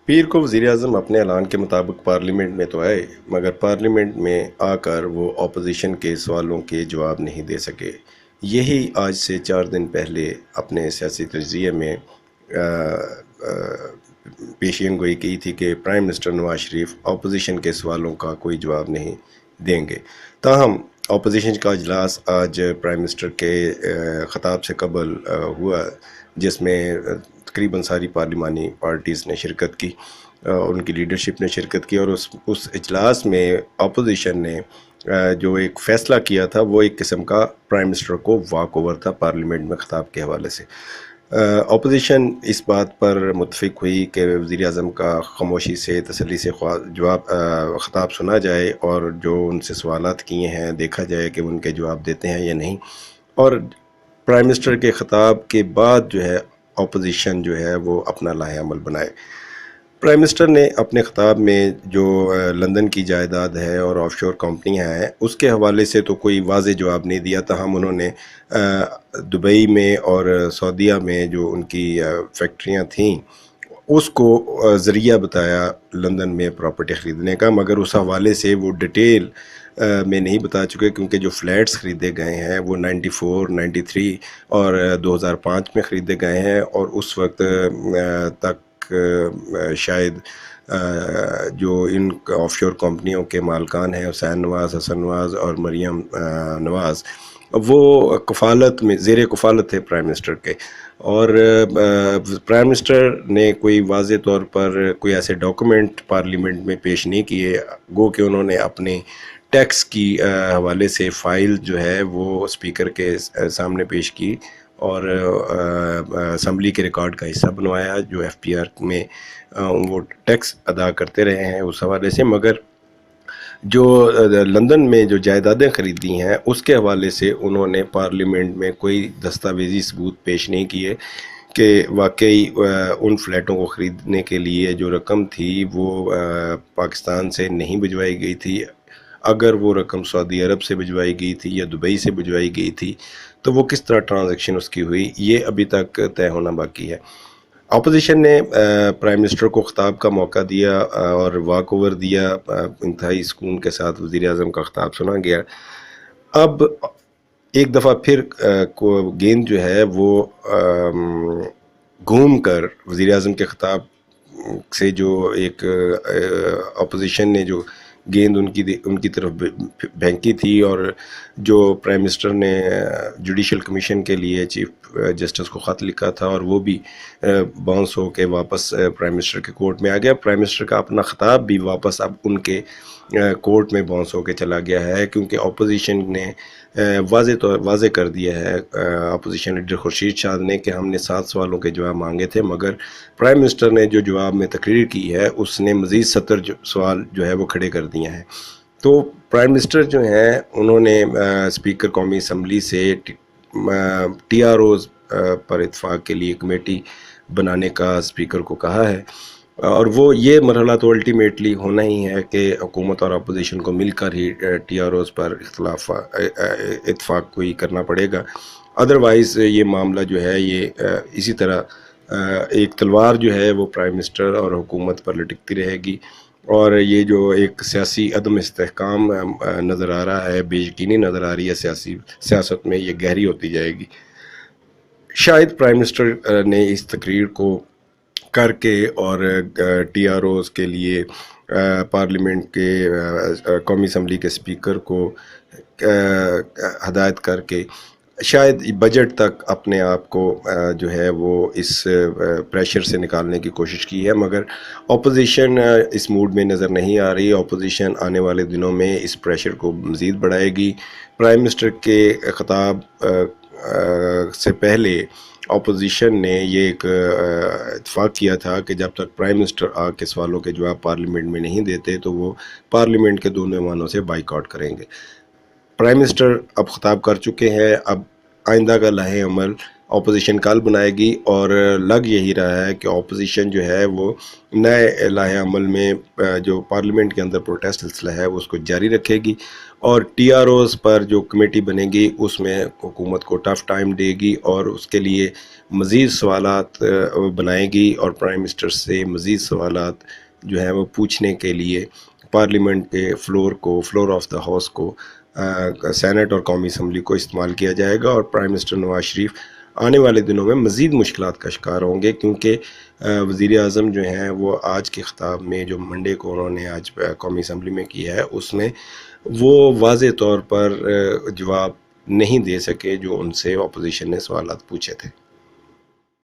پیر کو وزیراعظم اپنے اعلان کے مطابق پارلیمنٹ میں تو آئے، مگر پارلیمنٹ میں آ کر وہ اپوزیشن کے سوالوں کے جواب نہیں دے سکے۔ یہی آج سے 4 دن پہلے اپنے سیاسی تجزیے میں آ، آ، پیشین گوئی کی تھی کہ prime minister Nawaz Sharif opposition کے سوالوں کا کوئی جواب نہیں دیں گے۔ تاہم اپوزیشن کا اجلاس آج پرائم منسٹر کے خطاب سے قبل ہوا، جس میں تقریباً ساری پارلیمانی پارٹیز نے شرکت کی، ان کی لیڈرشپ نے شرکت کی، اور اس اجلاس میں اپوزیشن نے جو ایک فیصلہ کیا تھا وہ ایک قسم کا پرائم منسٹر کو واک اوور تھا پارلیمنٹ میں خطاب کے حوالے سے۔ اپوزیشن اس بات پر متفق ہوئی کہ وزیر اعظم کا خاموشی سے تسلی سے جواب خطاب سنا جائے، اور جو ان سے سوالات کیے ہیں دیکھا جائے کہ ان کے جواب دیتے ہیں یا نہیں، اور پرائم منسٹر کے خطاب کے بعد جو ہے اپوزیشن جو ہے وہ اپنا لائحہ عمل بنائے۔ پرائم منسٹر نے اپنے خطاب میں جو لندن کی جائیداد ہے اور آف شور کمپنیاں ہیں اس کے حوالے سے تو کوئی واضح جواب نہیں دیا، تاہم انہوں نے دبئی میں اور سعودیہ میں جو ان کی فیکٹریاں تھیں اس کو ذریعہ بتایا لندن میں پراپرٹی خریدنے کا، مگر اس حوالے سے وہ ڈیٹیل میں نہیں بتا چکے، کیونکہ جو فلیٹس خریدے گئے ہیں وہ 94، 93 اور 2005 میں خریدے گئے ہیں، اور اس وقت تک شاید جو ان آف شور کمپنیوں کے مالکان ہیں حسین نواز، حسن نواز اور مریم نواز، وہ کفالت میں زیر کفالت تھے پرائم منسٹر کے، اور پرائم منسٹر نے کوئی واضح طور پر کوئی ایسے ڈاکومنٹ پارلیمنٹ میں پیش نہیں کیے، گو کہ انہوں نے اپنے ٹیکس کی حوالے سے فائل جو ہے وہ اسپیکر کے سامنے پیش کی، اور اسمبلی کے ریکارڈ کا حصہ بنوایا، جو ایف پی آر میں وہ ٹیکس ادا کرتے رہے ہیں اس حوالے سے، مگر جو لندن میں جو جائیدادیں خریدی ہیں اس کے حوالے سے انہوں نے پارلیمنٹ میں کوئی دستاویزی ثبوت پیش نہیں کیے کہ واقعی ان فلیٹوں کو خریدنے کے لیے جو رقم تھی وہ پاکستان سے نہیں بھجوائی گئی تھی، اگر وہ رقم سعودی عرب سے بھجوائی گئی تھی یا دبئی سے بھجوائی گئی تھی تو وہ کس طرح ٹرانزیکشن اس کی ہوئی، یہ ابھی تک طے ہونا باقی ہے۔ اپوزیشن نے پرائم منسٹر کو خطاب کا موقع دیا اور واک اوور دیا، انتہائی سکون کے ساتھ وزیر اعظم کا خطاب سنا گیا۔ اب ایک دفعہ پھر گیند جو ہے وہ گھوم کر وزیر اعظم کے خطاب سے جو ایک اپوزیشن نے جو گیند ان کی طرف پھینکی تھی، اور جو پرائم منسٹر نے جوڈیشل کمیشن کے لیے چیف جسٹس کو خط لکھا تھا، اور وہ بھی باؤنس ہو کے واپس پرائم منسٹر کے کورٹ میں آ گیا۔ پرائم منسٹر کا اپنا خطاب بھی واپس اب ان کے کورٹ میں باؤنس ہو کے چلا گیا ہے، کیونکہ اپوزیشن نے واضح کر دیا ہے، اپوزیشن لیڈر خورشید شاہ نے، کہ ہم نے 7 سوالوں کے جواب مانگے تھے، مگر پرائم منسٹر نے جو جواب میں تقریر کی ہے اس نے مزید 70 سوال جو ہے وہ کھڑے کر دیے ہیں۔ تو پرائم منسٹر جو ہیں انہوں نے اسپیکر قومی اسمبلی سے ٹی آر اوز پر اتفاق کے لیے کمیٹی بنانے کا اسپیکر کو کہا ہے، اور وہ یہ مرحلہ تو الٹیمیٹلی ہونا ہی ہے کہ حکومت اور اپوزیشن کو مل کر ہی ٹی آر اوز پر اتفاق کوئی کرنا پڑے گا، ادروائز یہ معاملہ جو ہے یہ اسی طرح ایک تلوار جو ہے وہ پرائم منسٹر اور حکومت پر لٹکتی رہے گی، اور یہ جو ایک سیاسی عدم استحکام نظر آ رہا ہے، بے یقینی نظر آ رہی ہے سیاست میں، یہ گہری ہوتی جائے گی۔ شاید پرائم منسٹر نے اس تقریر کو کر کے اور ٹی آر اوز کے لیے پارلیمنٹ کے قومی اسمبلی کے اسپیکر کو ہدایت کر کے شاید بجٹ تک اپنے آپ کو جو ہے وہ اس پریشر سے نکالنے کی کوشش کی ہے، مگر اپوزیشن اس موڈ میں نظر نہیں آ رہی۔ اپوزیشن آنے والے دنوں میں اس پریشر کو مزید بڑھائے گی۔ پرائم منسٹر کے خطاب سے پہلے اپوزیشن نے یہ ایک اتفاق کیا تھا کہ جب تک پرائم منسٹر آ کے سوالوں کے جواب پارلیمنٹ میں نہیں دیتے تو وہ پارلیمنٹ کے دونوں ایوانوں سے بائیکاٹ کریں گے۔ پرائم منسٹر اب خطاب کر چکے ہیں، اب آئندہ کا لائحہ عمل اپوزیشن کل بنائے گی، اور لگ یہی رہا ہے کہ اپوزیشن جو ہے وہ نئے لائحہ عمل میں جو پارلیمنٹ کے اندر پروٹیسٹ سلسلہ ہے وہ اس کو جاری رکھے گی، اور ٹی آر اوز پر جو کمیٹی بنے گی اس میں حکومت کو ٹف ٹائم دے گی، اور اس کے لیے مزید سوالات بنائے گی، اور پرائم منسٹر سے مزید سوالات جو ہیں وہ پوچھنے کے لیے پارلیمنٹ کے فلور آف دا ہاؤس کو، سینٹ اور قومی اسمبلی کو استعمال کیا جائے گا، اور پرائم منسٹر نواز شریف آنے والے دنوں میں مزید مشکلات کا شکار ہوں گے، کیونکہ وزیر اعظم جو ہیں وہ آج کے خطاب میں جو منڈے کو انہوں نے آج قومی اسمبلی میں کیا ہے اس میں وہ واضح طور پر جواب نہیں دے سکے جو ان سے اپوزیشن نے سوالات پوچھے تھے۔